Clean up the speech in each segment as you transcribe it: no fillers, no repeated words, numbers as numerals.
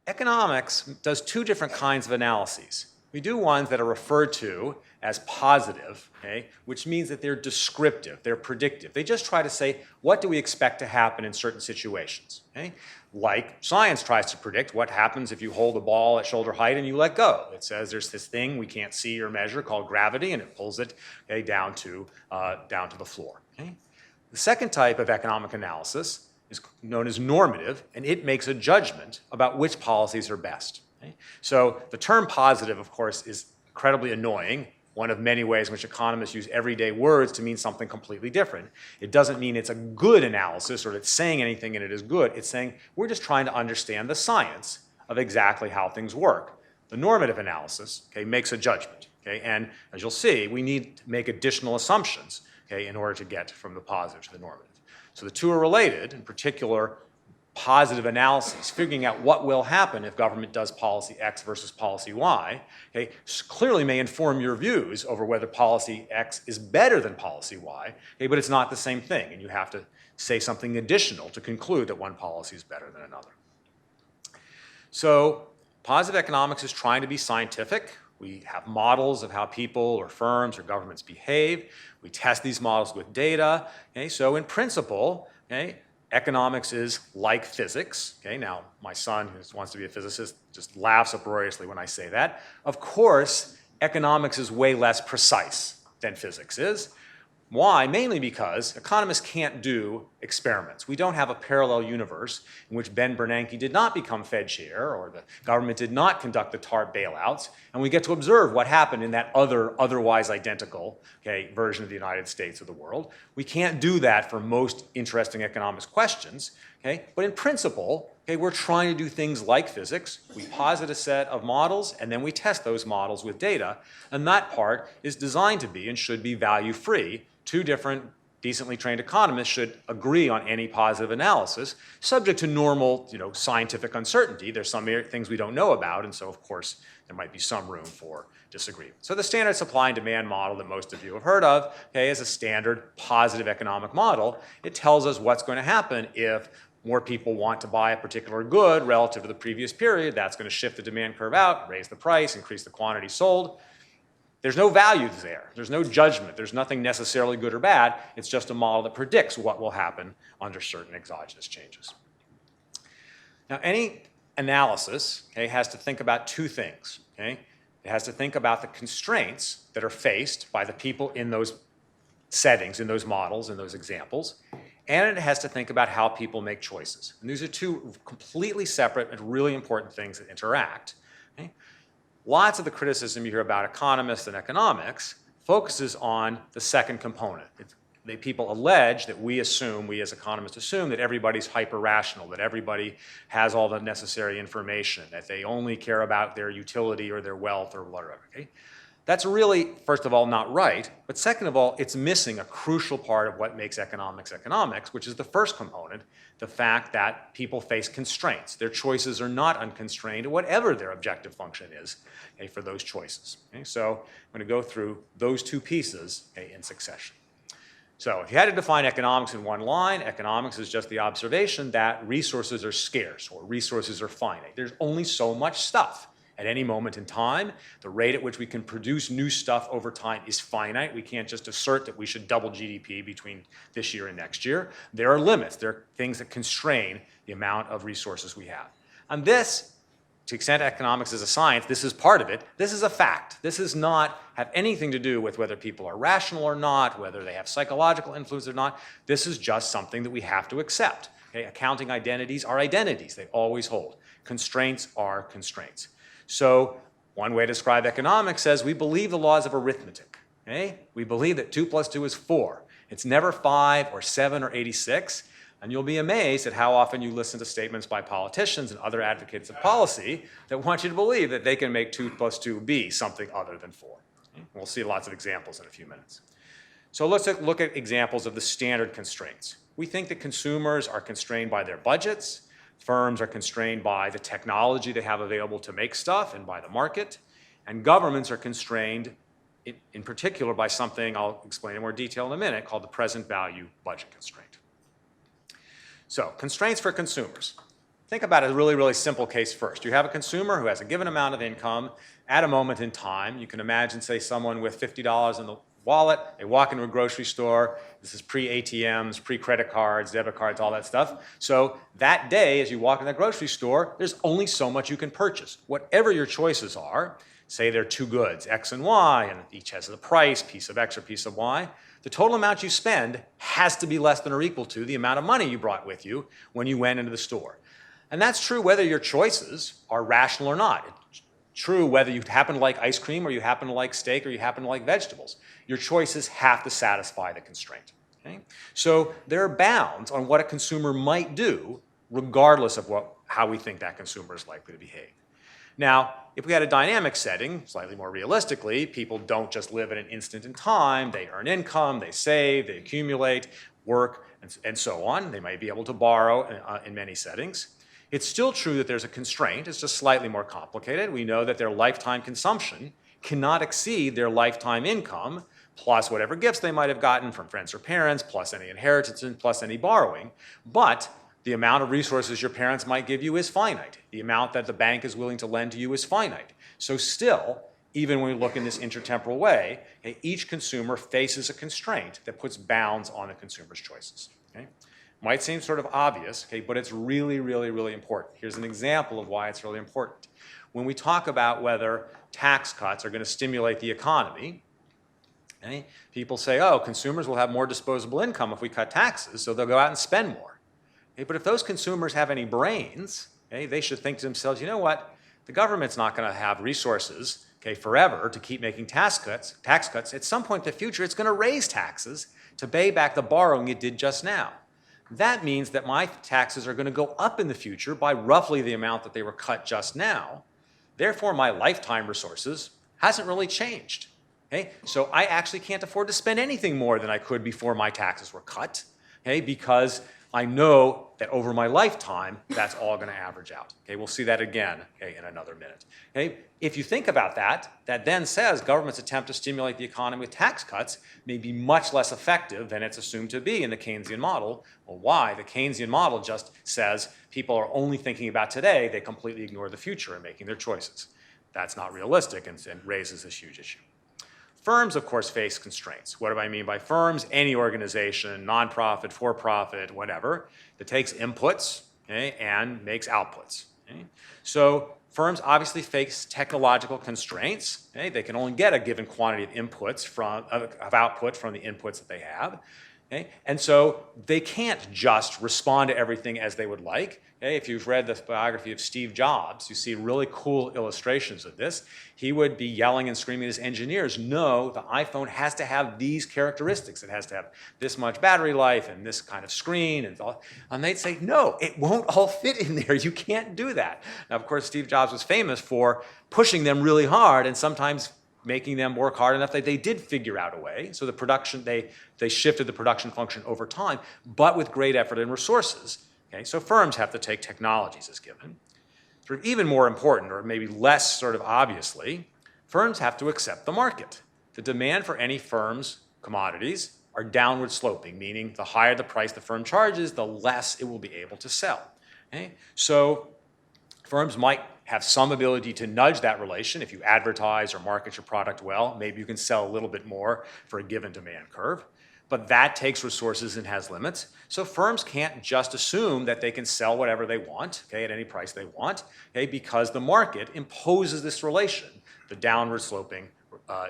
Economics does two different kinds of analyses. We do ones that are referred to as positive, okay, which means that they're descriptive, they're predictive. They just try to say, what do we expect to happen in certain situations? Okay? Like science tries to predict what happens if you hold a ball at shoulder height and you let go. It says there's this thing we can't see or measure called gravity, and it pulls it, okay, down to the floor. Okay? The second type of economic analysis is known as normative, and it makes a judgment about which policies are best. Okay? So the term positive, of course, is incredibly annoying, one of many ways in which economists use everyday words to mean something completely different. It doesn't mean it's a good analysis or it's saying anything and it is good. It's saying we're just trying to understand the science of exactly how things work. The normative analysis, okay, makes a judgment. Okay? And as you'll see, we need to make additional assumptions, okay, in order to get from the positive to the normative. So the two are related, in particular, positive analyses, figuring out what will happen if government does policy X versus policy Y, okay, clearly may inform your views over whether policy X is better than policy Y, okay, but it's not the same thing, and you have to say something additional to conclude that one policy is better than another. So positive economics is trying to be scientific. We have models of how people or firms or governments behave. We test these models with data. Okay? So in principle, okay, economics is like physics. Okay? Now, my son, who wants to be a physicist, just laughs uproariously when I say that. Of course, economics is way less precise than physics is. Why? Mainly because economists can't do experiments. We don't have a parallel universe in which Ben Bernanke did not become Fed chair or the government did not conduct the TARP bailouts, and we get to observe what happened in that otherwise identical, okay, version of the United States of the world. We can't do that for most interesting economics questions, okay? But in principle, okay, we're trying to do things like physics. We posit a set of models, and then we test those models with data, and that part is designed to be and should be value-free. Two different decently trained economists should agree on any positive analysis, subject to normal, scientific uncertainty. There's some things we don't know about, and so of course there might be some room for disagreement. So the standard supply and demand model that most of you have heard of, okay, is a standard positive economic model. It tells us what's going to happen if more people want to buy a particular good relative to the previous period. That's going to shift the demand curve out, raise the price, increase the quantity sold. There's no values there. There's no judgment. There's nothing necessarily good or bad. It's just a model that predicts what will happen under certain exogenous changes. Now, any analysis, okay, has to think about two things. Okay? It has to think about the constraints that are faced by the people in those settings, in those models, in those examples, and it has to think about how people make choices. And these are two completely separate and really important things that interact. Okay? Lots of the criticism you hear about economists and economics focuses on the second component. People allege that we as economists assume that everybody's hyper-rational, that everybody has all the necessary information, that they only care about their utility or their wealth or whatever. Okay? That's really, first of all, not right, but second of all, it's missing a crucial part of what makes economics economics, which is the first component, the fact that people face constraints. Their choices are not unconstrained, whatever their objective function is, okay, for those choices. Okay? So I'm going to go through those two pieces, okay, in succession. So if you had to define economics in one line, economics is just the observation that resources are scarce or resources are finite. There's only so much stuff. At any moment in time, the rate at which we can produce new stuff over time is finite. We can't just assert that we should double GDP between this year and next year. There are limits. There are things that constrain the amount of resources we have. And this, to the extent economics is a science, this is part of it. This is a fact. This does not have anything to do with whether people are rational or not, whether they have psychological influence or not. This is just something that we have to accept. Okay? Accounting identities are identities. They always hold. Constraints are constraints. So one way to describe economics says we believe the laws of arithmetic. Okay? We believe that 2 + 2 is 4. It's never 5 or 7 or 86. And you'll be amazed at how often you listen to statements by politicians and other advocates of policy that want you to believe that they can make 2 + 2 be something other than 4. Okay? We'll see lots of examples in a few minutes. So let's look at examples of the standard constraints. We think that consumers are constrained by their budgets. Firms are constrained by the technology they have available to make stuff and by the market. And governments are constrained in particular by something I'll explain in more detail in a minute called the present value budget constraint. So constraints for consumers. think about a really, really simple case first. You have a consumer who has a given amount of income at a moment in time. You can imagine, say, someone with $50 in the wallet. They walk into a grocery store. This is pre-ATMs, pre-credit cards, debit cards, all that stuff. So that day, as you walk in the grocery store, there's only so much you can purchase. Whatever your choices are, say there are two goods, X and Y, and each has a price, piece of X or piece of Y, the total amount you spend has to be less than or equal to the amount of money you brought with you when you went into the store. And that's true whether your choices are rational or not. It's true whether you happen to like ice cream or you happen to like steak or you happen to like vegetables. Your choices have to satisfy the constraint. Okay? So there are bounds on what a consumer might do regardless of how we think that consumer is likely to behave. Now, if we had a dynamic setting, slightly more realistically, people don't just live in an instant in time. They earn income, they save, they accumulate, work, and so on. They might be able to borrow in many settings. It's still true that there's a constraint. It's just slightly more complicated. We know that their lifetime consumption cannot exceed their lifetime income, plus whatever gifts they might have gotten from friends or parents, plus any inheritance, plus any borrowing. But the amount of resources your parents might give you is finite. The amount that the bank is willing to lend to you is finite. So still, even when we look in this intertemporal way, okay, each consumer faces a constraint that puts bounds on the consumer's choices. Okay? Might seem sort of obvious, okay, but it's really, really, really important. Here's an example of why it's really important. When we talk about whether tax cuts are going to stimulate the economy, okay, people say, oh, consumers will have more disposable income if we cut taxes, so they'll go out and spend more. Okay, but if those consumers have any brains, okay, they should think to themselves, you know what, the government's not going to have resources, okay, forever to keep making tax cuts. At some point in the future, it's going to raise taxes to pay back the borrowing it did just now. That means that my taxes are going to go up in the future by roughly the amount that they were cut just now. Therefore, my lifetime resources hasn't really changed. Okay? So I actually can't afford to spend anything more than I could before my taxes were cut, okay, because I know that over my lifetime, that's all going to average out. Okay, we'll see that again, okay, in another minute. Okay, if you think about that, that then says government's attempt to stimulate the economy with tax cuts may be much less effective than it's assumed to be in the Keynesian model. Well, why? The Keynesian model just says people are only thinking about today, they completely ignore the future in making their choices. That's not realistic and raises this huge issue. Firms, of course, face constraints. What do I mean by firms? Any organization, nonprofit, for-profit, whatever, that takes inputs, okay, and makes outputs. Okay? So firms obviously face technological constraints. Okay? They can only get a given quantity of inputs of output from the inputs that they have. Okay? And so they can't just respond to everything as they would like. Okay? If you've read the biography of Steve Jobs, you see really cool illustrations of this. He would be yelling and screaming at his engineers, no, the iPhone has to have these characteristics. It has to have this much battery life and this kind of screen and all. And they'd say, no, it won't all fit in there. You can't do that. Now, of course, Steve Jobs was famous for pushing them really hard and sometimes making them work hard enough that they did figure out a way. So the production, they shifted the production function over time, but with great effort and resources. Okay, so firms have to take technologies as given. Sort of even more important, or maybe less sort of obviously, firms have to accept the market. The demand for any firm's commodities are downward sloping, meaning the higher the price the firm charges, the less it will be able to sell. Okay? So firms might have some ability to nudge that relation. If you advertise or market your product well, maybe you can sell a little bit more for a given demand curve. But that takes resources and has limits. So firms can't just assume that they can sell whatever they want, okay, at any price they want, okay, because the market imposes this relation, the downward sloping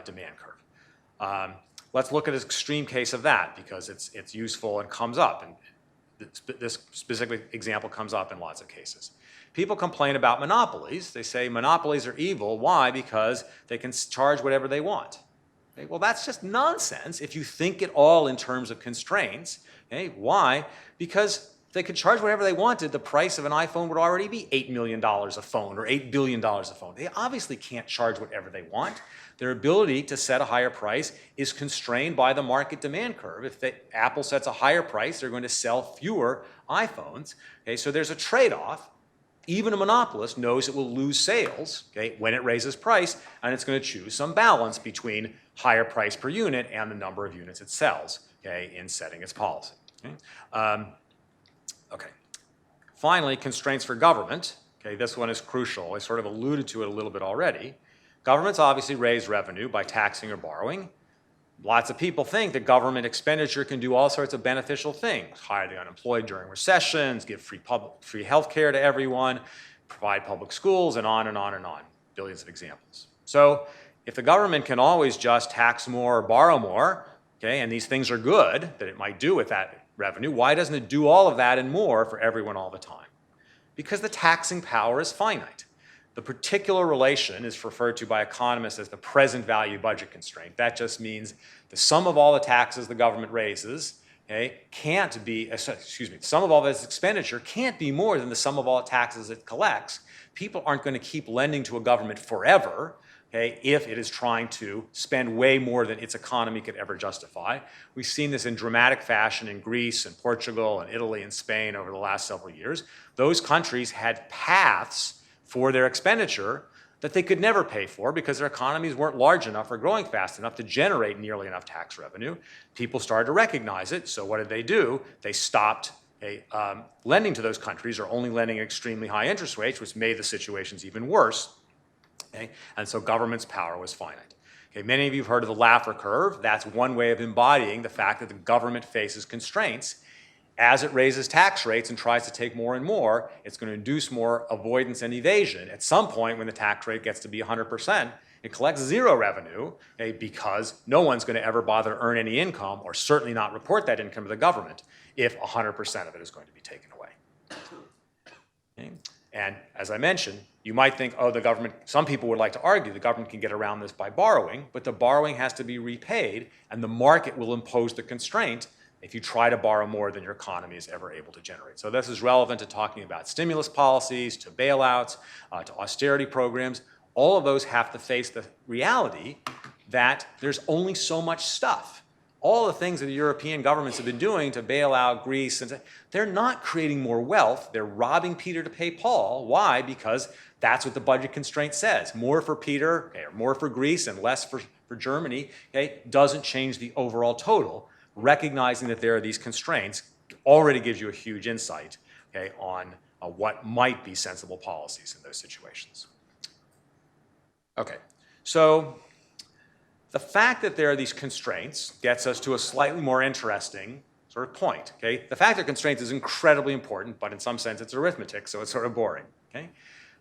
demand curve. Let's look at an extreme case of that because it's useful and comes up. And this specific example comes up in lots of cases. People complain about monopolies. They say monopolies are evil. Why? Because they can charge whatever they want. Okay, well, that's just nonsense if you think it all in terms of constraints. Okay, why? Because if they could charge whatever they wanted, the price of an iPhone would already be $8 million a phone or $8 billion a phone. They obviously can't charge whatever they want. Their ability to set a higher price is constrained by the market demand curve. If Apple sets a higher price, they're going to sell fewer iPhones. Okay, so there's a trade-off. Even a monopolist knows it will lose sales, okay, when it raises price, and it's going to choose some balance between higher price per unit and the number of units it sells, okay, in setting its policy. Okay? Finally, constraints for government. Okay, this one is crucial. I sort of alluded to it a little bit already. Governments obviously raise revenue by taxing or borrowing. Lots of people think that government expenditure can do all sorts of beneficial things, hire the unemployed during recessions, give free health care to everyone, provide public schools, and on and on and on. Billions of examples. So if the government can always just tax more or borrow more, okay, and these things are good that it might do with that revenue, why doesn't it do all of that and more for everyone all the time? Because the taxing power is finite. The particular relation is referred to by economists as the present value budget constraint. That just means the sum of all the taxes the government raises, okay, can't be, the sum of all of its expenditure can't be more than the sum of all the taxes it collects. People aren't going to keep lending to a government forever, okay, if it is trying to spend way more than its economy could ever justify. We've seen this in dramatic fashion in Greece and Portugal and Italy and Spain over the last several years. Those countries had paths for their expenditure that they could never pay for because their economies weren't large enough or growing fast enough to generate nearly enough tax revenue. People started to recognize it, so what did they do? They stopped lending to those countries or only lending at extremely high interest rates, which made the situations even worse. Okay? And so government's power was finite. Okay, many of you have heard of the Laffer curve. That's one way of embodying the fact that the government faces constraints. As it raises tax rates and tries to take more and more, it's going to induce more avoidance and evasion. At some point, when the tax rate gets to be 100%, it collects zero revenue, okay, because no one's going to ever bother to earn any income or certainly not report that income to the government if 100% of it is going to be taken away. Okay? And as I mentioned, you might think, oh, the government, some people would like to argue the government can get around this by borrowing, but the borrowing has to be repaid and the market will impose the constraint if you try to borrow more than your economy is ever able to generate. So this is relevant to talking about stimulus policies, to bailouts, to austerity programs. All of those have to face the reality that there's only so much stuff. All the things that the European governments have been doing to bail out Greece, and they're not creating more wealth. They're robbing Peter to pay Paul. Why? Because that's what the budget constraint says. More for Peter, okay, or more for Greece and less for Germany, okay, doesn't change the overall total. Recognizing that there are these constraints already gives you a huge insight, okay, on what might be sensible policies in those situations. Okay, so the fact that there are these constraints gets us to a slightly more interesting sort of point. Okay, the fact that constraints is incredibly important, but in some sense it's arithmetic, so it's sort of boring. Okay,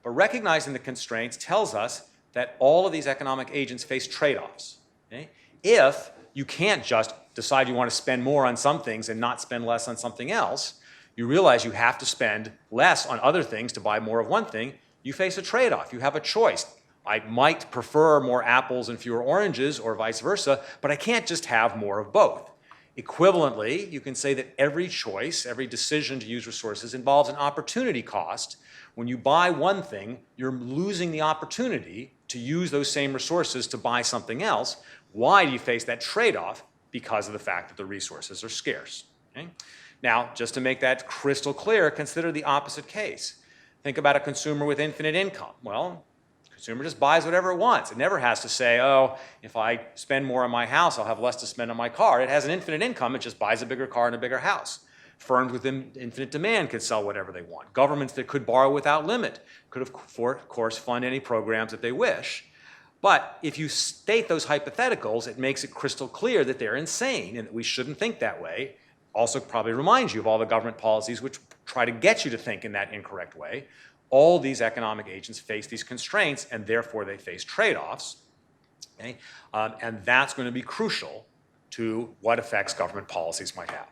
but recognizing the constraints tells us that all of these economic agents face trade-offs. Okay, if you can't just decide you want to spend more on some things and not spend less on something else, you realize you have to spend less on other things to buy more of one thing, you face a trade-off. You have a choice. I might prefer more apples and fewer oranges or vice versa, but I can't just have more of both. Equivalently, you can say that every choice, every decision to use resources involves an opportunity cost. When you buy one thing, you're losing the opportunity to use those same resources to buy something else. Why do you face that trade-off? Because of the fact that the resources are scarce. Okay? Now, just to make that crystal clear, consider the opposite case. Think about a consumer with infinite income. Well, the consumer just buys whatever it wants. It never has to say, oh, if I spend more on my house, I'll have less to spend on my car. It has an infinite income. It just buys a bigger car and a bigger house. Firms with infinite demand could sell whatever they want. Governments that could borrow without limit could, of course, fund any programs that they wish. But if you state those hypotheticals, it makes it crystal clear that they're insane and that we shouldn't think that way. Also probably reminds you of all the government policies which try to get you to think in that incorrect way. All these economic agents face these constraints and therefore they face trade-offs. Okay? And that's going to be crucial to what effects government policies might have.